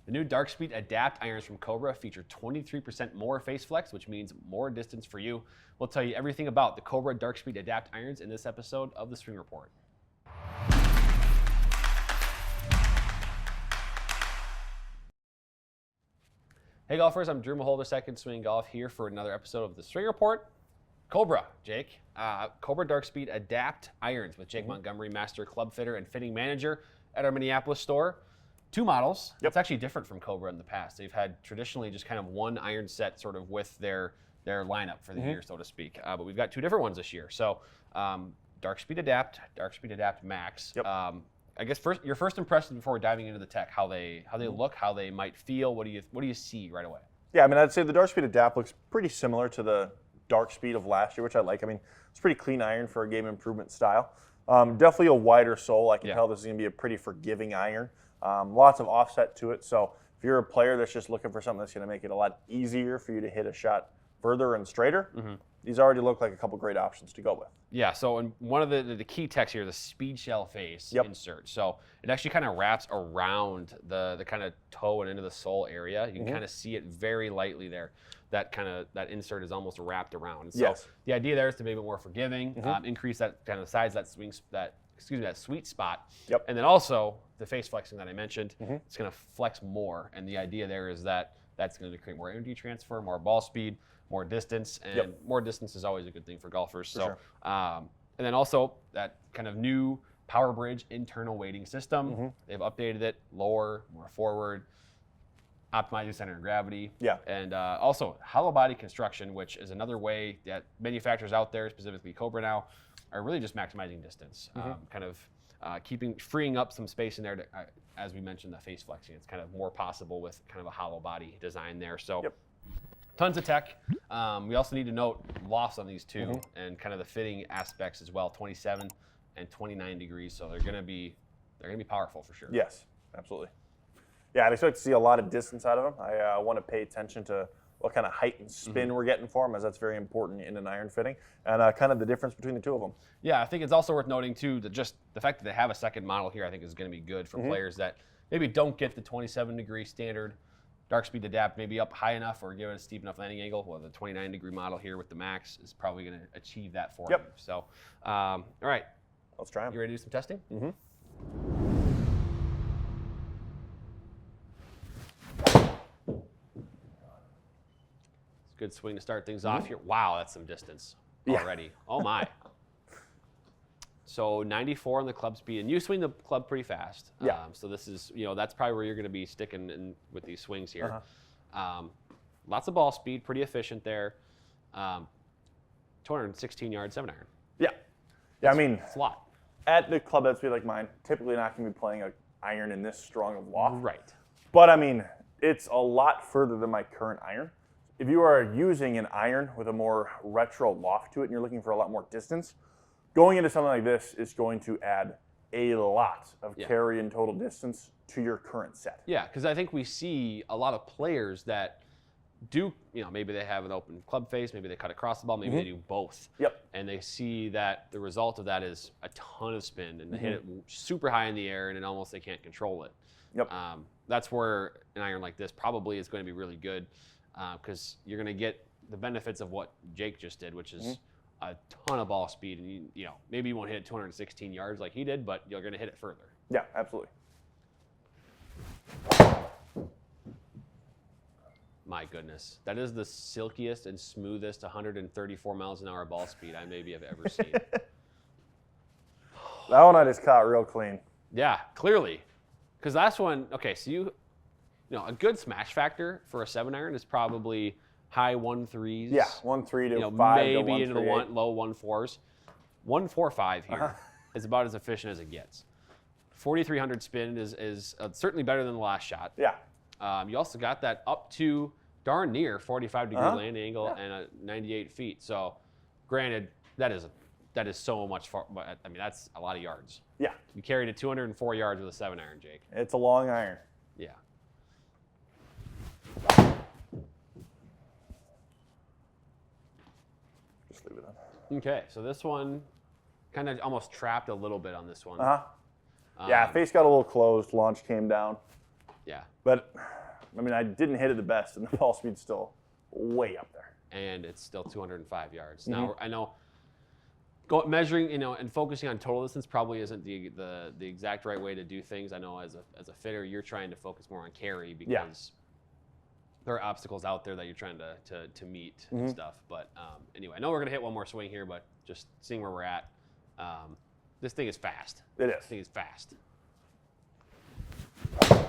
The new Dark Speed Adapt irons from Cobra feature 23% more face flex, which means more distance for you. We'll tell you everything about the Cobra Dark Speed Adapt irons in this episode of the Swing Report. Hey golfers, I'm Drew Mahowald, Second Swing Golf, here for another episode of the Swing Report. Cobra, Jake. Cobra Dark Speed Adapt irons with Jake Montgomery, Master Club Fitter and Fitting Manager at our Minneapolis store. 2 models. It's actually different from Cobra in the past. They've had traditionally just kind of one iron set sort of with their lineup for the year, so to speak. But we've got 2 different ones this year. So Dark Speed Adapt, Dark Speed Adapt Max. I guess your first impression before diving into the tech, how they look, how they might feel. What do you see right away? Yeah, I mean, I'd say the Dark Speed Adapt looks pretty similar to the Dark Speed of last year, which I like. I mean, it's a pretty clean iron for a game improvement style. Definitely a wider sole. I can tell this is going to be a pretty forgiving iron. Lots of offset to it. So if you're a player that's just looking for something that's going to make it a lot easier for you to hit a shot further and straighter, these already look like a couple great options to go with. Yeah, so and one of the key techs here, the Speedshell face insert. So it actually kind of wraps around the kind of toe and into the sole area. You can kind of see it very lightly there. That insert is almost wrapped around. So the idea there is to make it more forgiving, increase that kind of size, that sweet spot. And then also the face flexing that I mentioned, it's going to flex more. And the idea there is that that's going to create more energy transfer, more ball speed, more distance, and more distance is always a good thing for golfers. So, and then also that kind of new PWR-Bridge internal weighting system. They've updated it, lower, more forward, optimizing center of gravity. And also hollow body construction, which is another way that manufacturers out there, specifically Cobra now, are really just maximizing distance, kind of freeing up some space in there to, as we mentioned, the face flexing. It's kind of more possible with kind of a hollow body design there. So tons of tech. We also need to note lofts on these two and kind of the fitting aspects as well, 27 and 29 degrees. So they're gonna be powerful for sure. Yes, absolutely. Yeah, I'd expect to see a lot of distance out of them. I want to pay attention to what kind of height and spin we're getting for them, as that's very important in an iron fitting, and kind of the difference between the two of them. Yeah, I think it's also worth noting too that just the fact that they have a second model here, I think is going to be good for players that maybe don't get the 27-degree standard Dark Speed Adapt, maybe up high enough or give it a steep enough landing angle. Well, the 29-degree model here with the Max is probably going to achieve that for you. So, all right. Let's try them. You ready to do some testing? Good swing to start things off here. Wow, that's some distance already. Oh my. So 94 on the club speed, and you swing the club pretty fast. So this is, that's probably where you're going to be sticking with these swings here. Lots of ball speed, pretty efficient there. 216 yard 7-iron. Yeah, I mean, it's a lot. At the club head speed like mine, typically not going to be playing an iron in this strong of loft. Right. But I mean, it's a lot further than my current iron. If you are using an iron with a more retro loft to it and you're looking for a lot more distance, going into something like this is going to add a lot of carry and total distance to your current set. Yeah, because I think we see a lot of players that do, maybe they have an open club face, maybe they cut across the ball, maybe they do both. And they see that the result of that is a ton of spin and they hit it super high in the air and almost they can't control it. That's where an iron like this probably is going to be really good. Because you're going to get the benefits of what Jake just did, which is a ton of ball speed. And, maybe you won't hit it 216 yards like he did, but you're going to hit it further. Yeah, absolutely. My goodness. That is the silkiest and smoothest 134 miles an hour ball speed I maybe have ever seen. That one I just caught real clean. Yeah, clearly. Because last one, okay, so a good smash factor for a 7-iron is probably high 1.3s. Yeah, 1.3 to 5 maybe to into the low 1.4s. 1.45 here is about as efficient as it gets. 4,300 spin is certainly better than the last shot. You also got that up to darn near 45-degree land angle and 98 feet. So, granted, that is so much far. I mean, that's a lot of yards. You carried it 204 yards with a 7-iron, Jake. It's a long iron. Yeah. Just leave it on. Okay, so this one kind of almost trapped a little bit on this one. Yeah, face got a little closed, launch came down. Yeah. But, I mean, I didn't hit it the best, and the ball speed's still way up there. And it's still 205 yards. Now, I know measuring, and focusing on total distance probably isn't the exact right way to do things. I know as a fitter, you're trying to focus more on carry because there are obstacles out there that you're trying to meet and stuff. But anyway, I know we're going to hit one more swing here, but just seeing where we're at, this thing is fast. It is. This thing is fast. A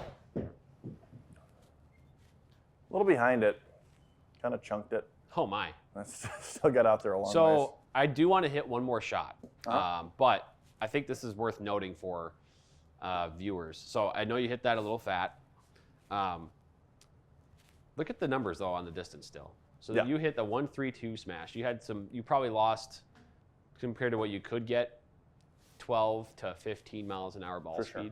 little behind it. Kind of chunked it. Oh, my. That's still got out there a long ways. So I do want to hit one more shot, but I think this is worth noting for viewers. So I know you hit that a little fat. Look at the numbers, though, on the distance still. So you hit the 132 smash. You probably lost, compared to what you could get, 12 to 15 miles an hour ball speed. Sure.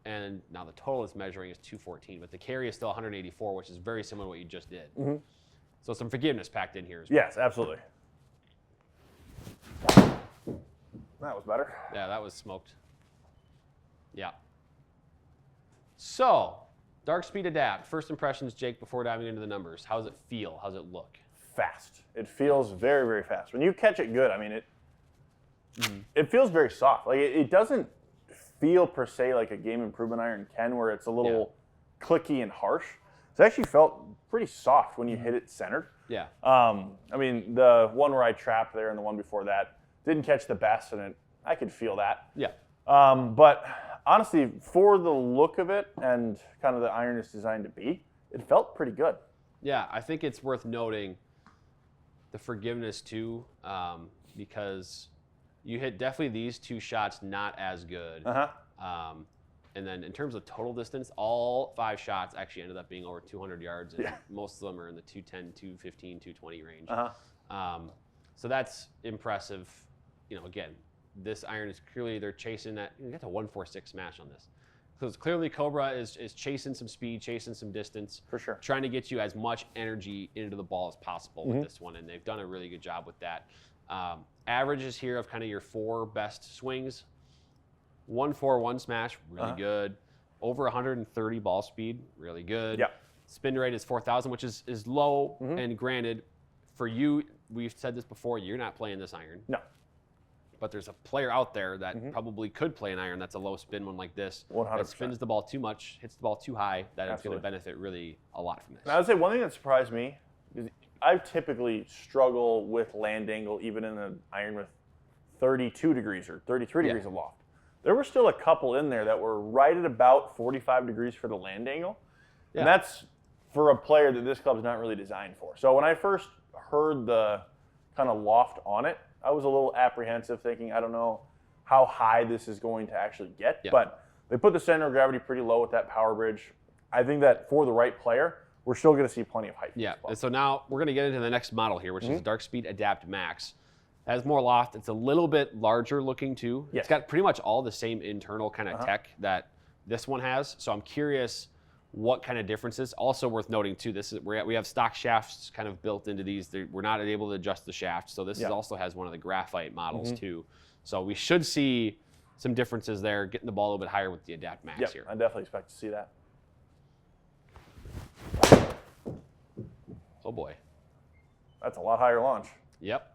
And now the total it's measuring is 214, but the carry is still 184, which is very similar to what you just did. So some forgiveness packed in here as well. Yes, absolutely. That was better. Yeah, that was smoked. Yeah. So, Dark Speed Adapt. First impressions, Jake, before diving into the numbers. How does it feel? How does it look? Fast. It feels very, very fast. When you catch it good, I mean, it feels very soft. Like it doesn't feel per se like a game improvement iron can, where it's a little clicky and harsh. It actually felt pretty soft when you hit it centered. Yeah. I mean, the one where I trapped there and the one before that didn't catch the best, and I could feel that. Yeah. But honestly, for the look of it and kind of the iron it's designed to be, it felt pretty good. Yeah, I think it's worth noting the forgiveness too, because you hit definitely these two shots not as good. And then in terms of total distance, all 5 shots actually ended up being over 200 yards, and most of them are in the 210, 215, 220 range. So that's impressive. Again, this iron is clearly, they're chasing that. You get to 146 smash on this. So it's clearly Cobra is chasing some speed, chasing some distance. For sure. Trying to get you as much energy into the ball as possible with this one, and they've done a really good job with that. Averages here of kind of your 4 best swings. 141 smash, really good. Over 130 ball speed, really good. Yeah. Spin rate is 4,000, which is low. And granted, for you, we've said this before, you're not playing this iron. No. But there's a player out there that probably could play an iron that's a low spin one like this. 100%. That spins the ball too much, hits the ball too high, that it's going to benefit really a lot from this. And I would say one thing that surprised me is I typically struggle with land angle even in an iron with 32 degrees or 33 degrees of loft. There were still a couple in there that were right at about 45 degrees for the land angle. Yeah. And that's for a player that this club's not really designed for. So when I first heard the kind of loft on it, I was a little apprehensive, thinking, I don't know how high this is going to actually get. Yeah. But they put the center of gravity pretty low with that power bridge. I think that for the right player, we're still going to see plenty of height. Yeah, and so now we're going to get into the next model here, which is the Dark Speed Adapt Max. It has more loft. It's a little bit larger looking too. Yes. It's got pretty much all the same internal kind of tech that this one has. So I'm curious what kind of differences. Also worth noting too, this is we have stock shafts kind of built into these. We're not able to adjust the shaft. So this is also has one of the graphite models too. So we should see some differences there, getting the ball a little bit higher with the Adapt Max here. I definitely expect to see that. Oh boy. That's a lot higher launch. Yep.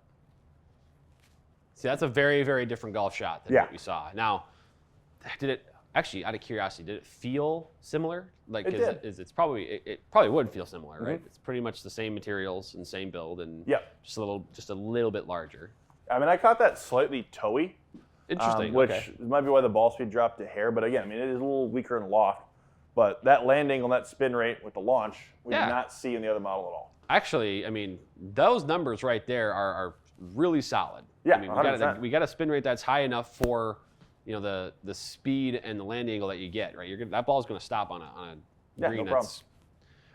See, that's a very, very different golf shot than what we saw. Now, did it actually, out of curiosity, did it feel similar? Like, it probably would feel similar, right? It's pretty much the same materials and same build, and just a little bit larger. I mean, I caught that slightly toey. Interesting. Which might be why the ball speed dropped a hair. But again, I mean, it is a little weaker in loft. But that land angle, that spin rate with the launch, we did not see in the other model at all. Actually, I mean, those numbers right there are really solid. Yeah, I mean, we got a spin rate that's high enough for, the speed and the land angle that you get, right? That ball's going to stop on a green that's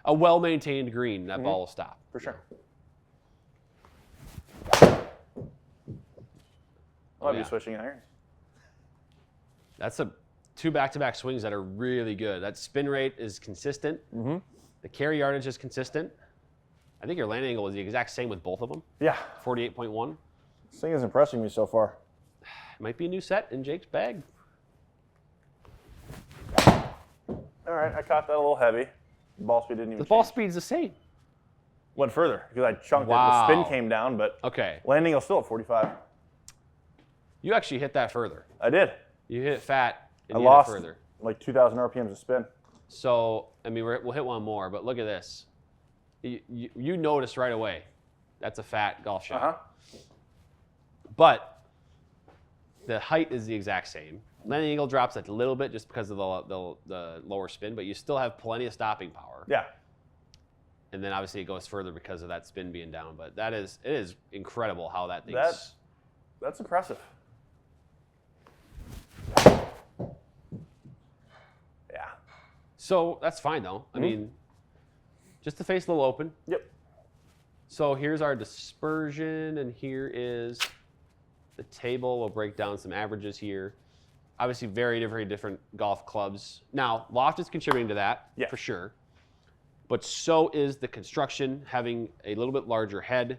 a well-maintained green. That ball will stop. For sure. I'll be switching irons. That's two back-to-back swings that are really good. That spin rate is consistent. The carry yardage is consistent. I think your land angle is the exact same with both of them. Yeah. 48.1. This thing is impressing me so far. Might be a new set in Jake's bag. All right, I caught that a little heavy. The ball speed didn't even The ball change. speed's the same. Went further because I chunked it. Wow. The spin came down, but landing was still at 45. You actually hit that further. I did. You hit it fat and I you lost hit it further. like 2,000 RPMs of spin. So, I mean, we'll hit one more, but look at this. You notice right away. That's a fat golf shot. But the height is the exact same. Landing angle drops a little bit just because of the lower spin, but you still have plenty of stopping power. Yeah. And then obviously it goes further because of that spin being down. But it is incredible how that thing's... That's impressive. Yeah. So that's fine though. I mean, just the face a little open. Yep. So here's our dispersion, and here is the table. We'll break down some averages here. Obviously, very different golf clubs. Now, loft is contributing to that, for sure. But so is the construction, having a little bit larger head,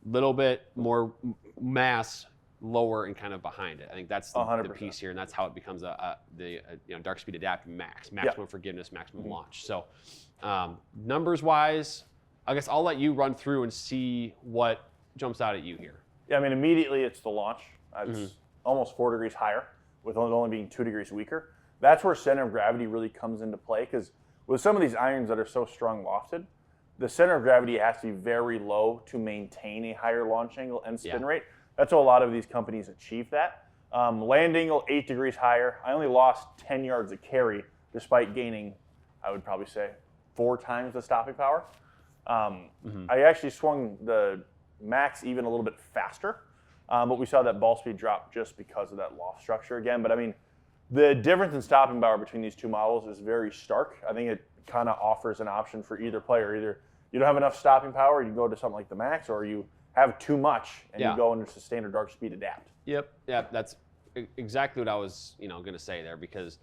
little bit more mass lower and kind of behind it. I think that's the piece here, and that's how it becomes the Dark Speed Adapt Max, maximum forgiveness, maximum launch. So numbers-wise, I guess I'll let you run through and see what jumps out at you here. Yeah, I mean, immediately it's the launch. It's almost 4 degrees higher, with it only being 2 degrees weaker. That's where center of gravity really comes into play, because with some of these irons that are so strong lofted, the center of gravity has to be very low to maintain a higher launch angle and spin rate. That's how a lot of these companies achieve that. Land angle, 8 degrees higher. I only lost 10 yards of carry, despite gaining, I would probably say, 4 times the stopping power. I actually swung the Max even a little bit faster, but we saw that ball speed drop just because of that loft structure again. But I mean, the difference in stopping power between these two models is very stark. I think it kind of offers an option for either player. Either you don't have enough stopping power, you go to something like the Max, or you have too much and you go into standard Dark Speed Adapt. Yep, that's exactly what I was going to say there, because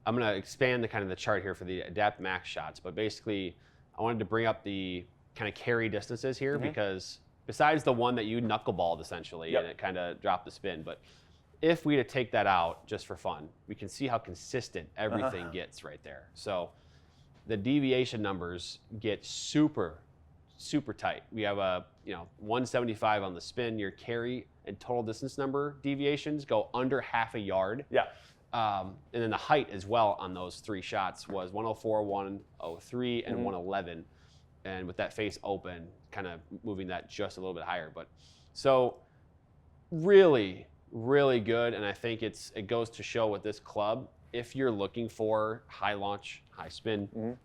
I'm going to expand the chart here for the Adapt Max shots. But basically, I wanted to bring up the kind of carry distances here, because besides the one that you knuckleballed essentially and it kind of dropped the spin, but if we were to take that out just for fun, we can see how consistent everything gets right there. So the deviation numbers get super tight. We have a 175 on the spin. Your carry and total distance number deviations go under half a yard. Yeah. And then the height as well on those 3 shots was 104, 103, and 111. And with that face open, kind of moving that just a little bit higher. But so really good. And I think it goes to show with this club, if you're looking for high launch, high spin,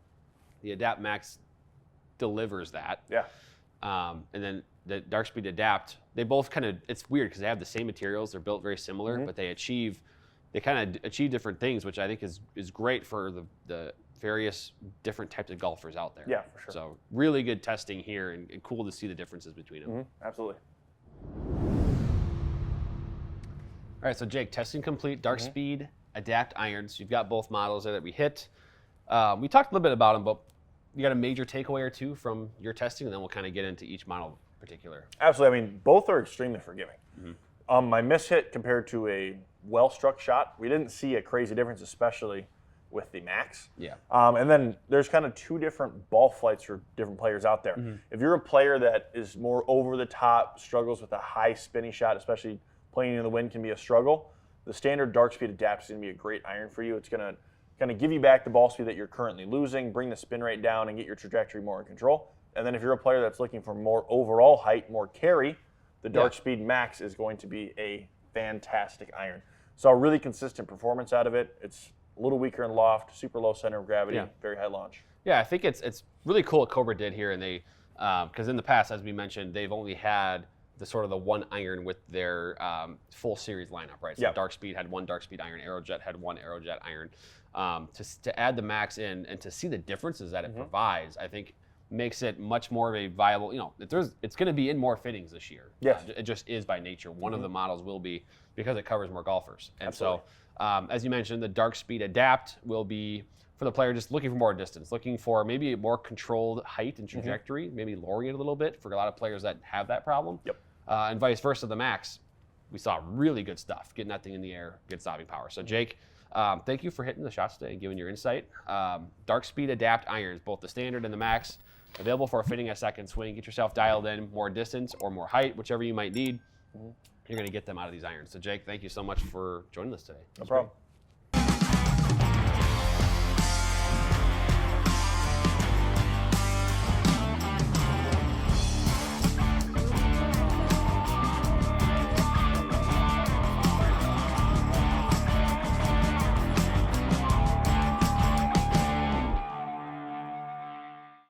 the Adapt Max delivers that. Yeah. And then the Dark Speed Adapt, they both it's weird because they have the same materials. They're built very similar, but they kind of achieve different things, which I think is great for the various different types of golfers out there. Yeah, for sure. So really good testing here, and cool to see the differences between them. Absolutely. All right, so Jake, testing complete, Dark Speed Adapt irons. You've got both models there that we hit. We talked a little bit about them, but you got a major takeaway or two from your testing, and then we'll kind of get into each model in particular. Absolutely. I mean, both are extremely forgiving. My miss hit compared to a well-struck shot, we didn't see a crazy difference, especially with the Max. Yeah. And then there's kind of 2 different ball flights for different players out there. If you're a player that is more over the top, struggles with a high spinny shot, especially playing in the wind can be a struggle, the standard Dark Speed Adapt is going to be a great iron for you. It's going to kind of give you back the ball speed that you're currently losing, bring the spin rate down, and get your trajectory more in control. And then if you're a player that's looking for more overall height, more carry, the Dark Speed Max is going to be a fantastic iron. So a really consistent performance out of it. It's a little weaker in loft, super low center of gravity, very high launch. Yeah, I think it's really cool what Cobra did here, and they because in the past, as we mentioned, they've only had the one iron with their full series lineup, right? So Dark Speed had 1 Dark Speed iron, Aerojet had 1 Aerojet iron. To add the Max in and to see the differences that it provides, I think makes it much more of a viable, it's going to be in more fittings this year. Yes. It just is by nature. One of the models will be, because it covers more golfers. And Absolutely. so, as you mentioned, the Dark Speed Adapt will be for the player just looking for more distance, looking for maybe a more controlled height and trajectory, maybe lowering it a little bit for a lot of players that have that problem. Yep. And vice versa, the Max, we saw really good stuff, getting that thing in the air, good stopping power. So Jake, Thank you for hitting the shots today and giving your insight. Dark Speed Adapt irons, both the standard and the max, available for a fitting a second swing. Get yourself dialed in, more distance or more height, whichever you might need. You're going to get them out of these irons. So Jake, thank you so much for joining us today. No problem.